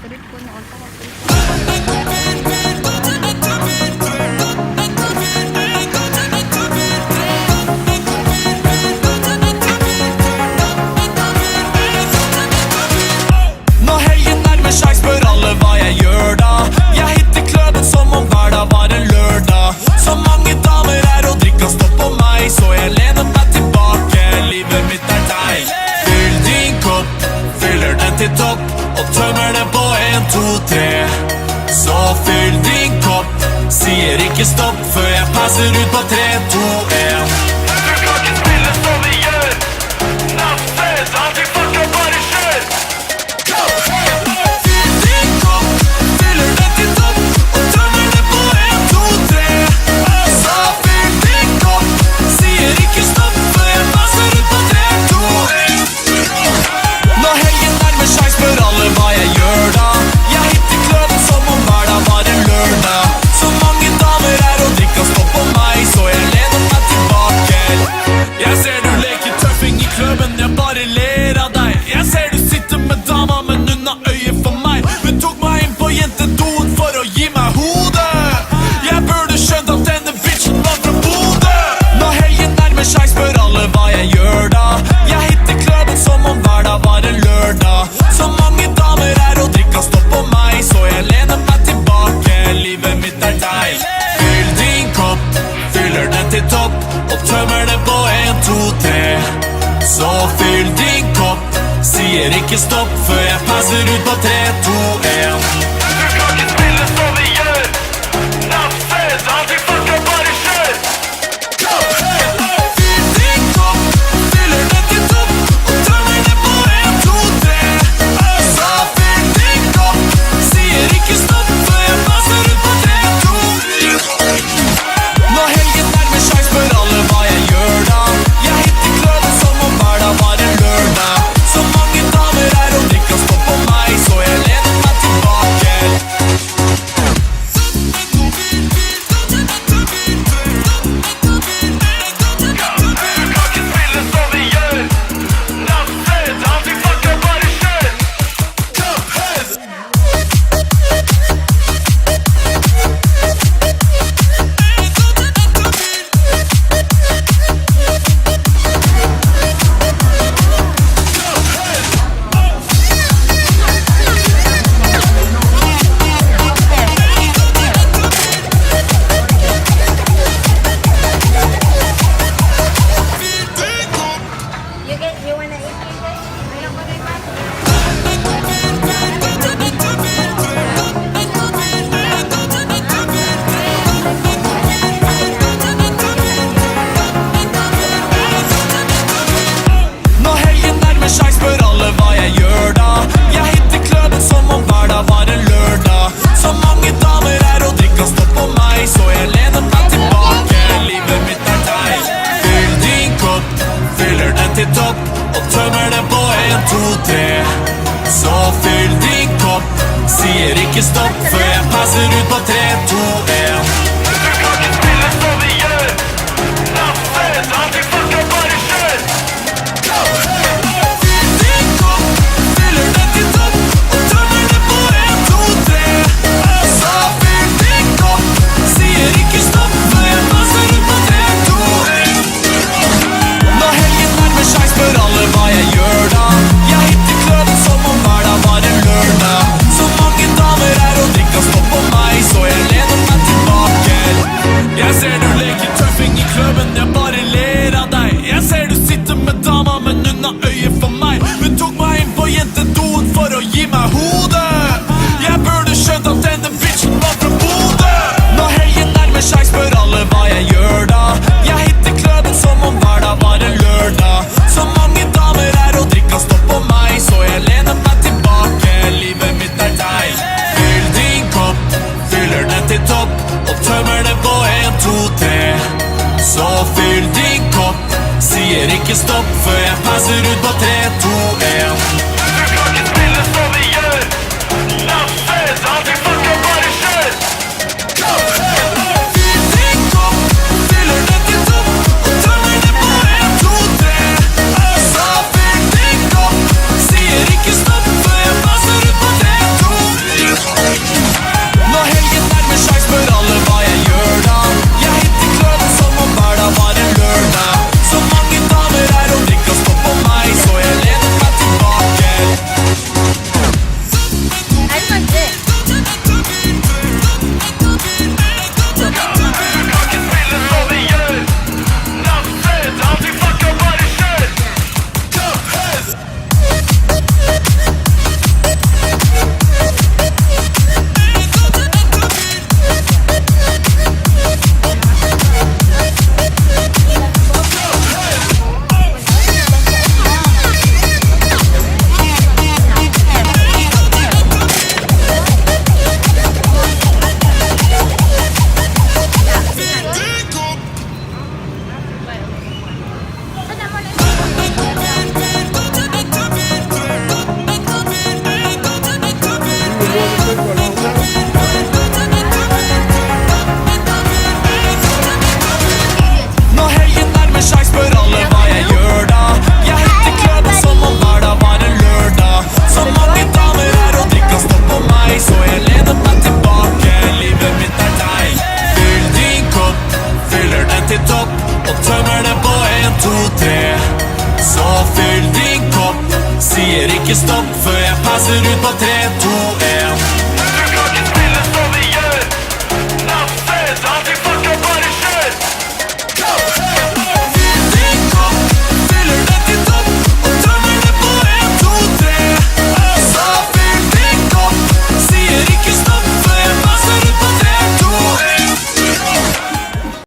trip ko noon. Når helgen nærmer seg, spør alle hva jeg gjør da. Jeg hitter kløben som om hver dag var en lørdag. Så mange damer her og drikka stopp på meg, så jeg lener meg tilbake. Livet mitt er deg. Fyll din kopp, fyller den til topp, og tømmer den på 1, 2, 3. Så fyll din kopp, sier ikke stopp før jeg passer ut på 3, 2, 1. Du kan ikke spille som vi gjør. Nattfest, alltid fucka, bare kjør. Fyll din kopp, fyller den til topp, og tømmer den på 1, 2, 3. Så fyll din kopp, sier ikke stopp før jeg passer ut på 3, 2, 1. Når helgen nærmer seg, spør alle hva jeg gjør da. Jeg hitter kløben som om hver dag var en lørdag. Så mange damer her og drikka stopp på meg, så jeg lener meg tilbake. Jeg ser du leker tøffing i kløben, jeg bare ler av deg. Jeg ser du sitter med dama, men hun har øye for meg. Hun tok meg inn på jentedoen for å gi meg hodet. Jeg burde skjønt at denne bitchen var fra Bodø. Når helgen nærmer seg, spør alle hva jeg gjør da. Jeg hitter kløben som om hver dag var en lørdag. Så mange damer her og drikka stopp på meg, så jeg lener meg tilbake. Livet mitt er deg. Fyll din kopp, fyller den til topp, og tømmer den på 1, 2, 3. Så fyll din kopp, sier ikke stopp før jeg passer ut på 3, 2, 1. Du kan ikke spille som vi gjør. Nattfest, alltid fucka, bare kjør. Fyll din kopp, fyller den til topp, og tømmer den på 1, 2, 3. Så fyll din kopp, sier ikke stopp før jeg passer ut på 3, 2, 1. Når helgen nærmer seg, spør alle hva jeg gjør da. Jeg hitter kløben som om hver dag var en lørdag. Så mange damer her og drikka stopp på meg, så jeg lener meg tilbake. Du kan ikke spille som vi gjør. Nattfest, alltid fucka, bare kjør. You wanna eat pizza? Ayun ko rin ba? Når helgen nærmer seg, spør alle hva jeg gjør da. Jeg hitter kløben som om hver dag var en lørdag. Så mange damer her og drikka stopp på meg, så jeg lener meg tilbake. Livet mitt er deg. Fyll din kopp, fyller den til topp, og tømmer den på 1, 2, 3. Så fyll din kopp, sier ikke stopp før jeg passer ut på 3, 2, 1. Du kan ikke spille som vi gjør. Nattfest, alltid fucka, bare kjør. Fyll din kopp, fyller den til topp, og tømmer den på 1, 2, 3. Så fyll din kopp, sier ikke stopp før jeg passer ut på 3, 2, 1. Når helgen nærmer seg, spør alle hva jeg gjør da. Jeg hitter kløben som om hver dag var en lørdag. Så mange damer her og drikka stopp på meg, så jeg lener meg tilbake. Jeg ser du leker tøffing i kløben, jeg bare ler av deg. Jeg ser du sitter med dama, men hun har øye for meg. Hun tok meg inn på jentedoen for å gi meg hodet. Jeg burde skjønt at denne bitchen var fra Bodø. Når helgen nærmer seg, spør alle hva jeg gjør da. Jeg hitter kløben som om hver dag var en lørdag. Så mange damer her og drikka stopp på meg, så jeg lener meg tilbake. Livet mitt er deg. Fyll din kopp, fyller den til topp, og tømmer den på 1, 2, 3. Så fyll din kopp, sier ikke stopp før jeg passer ut på 3, 2, 1. Du kan ikke spille som vi gjør. Nattfest, alltid fucka, bare kjør. Fyll din kopp, fyller den til topp, og tømmer den på 1, 2, 3. Så fyll din kopp, sier ikke stopp før jeg passer ut på 3, 2, 1. ikke stopp før jeg passer ut på 3,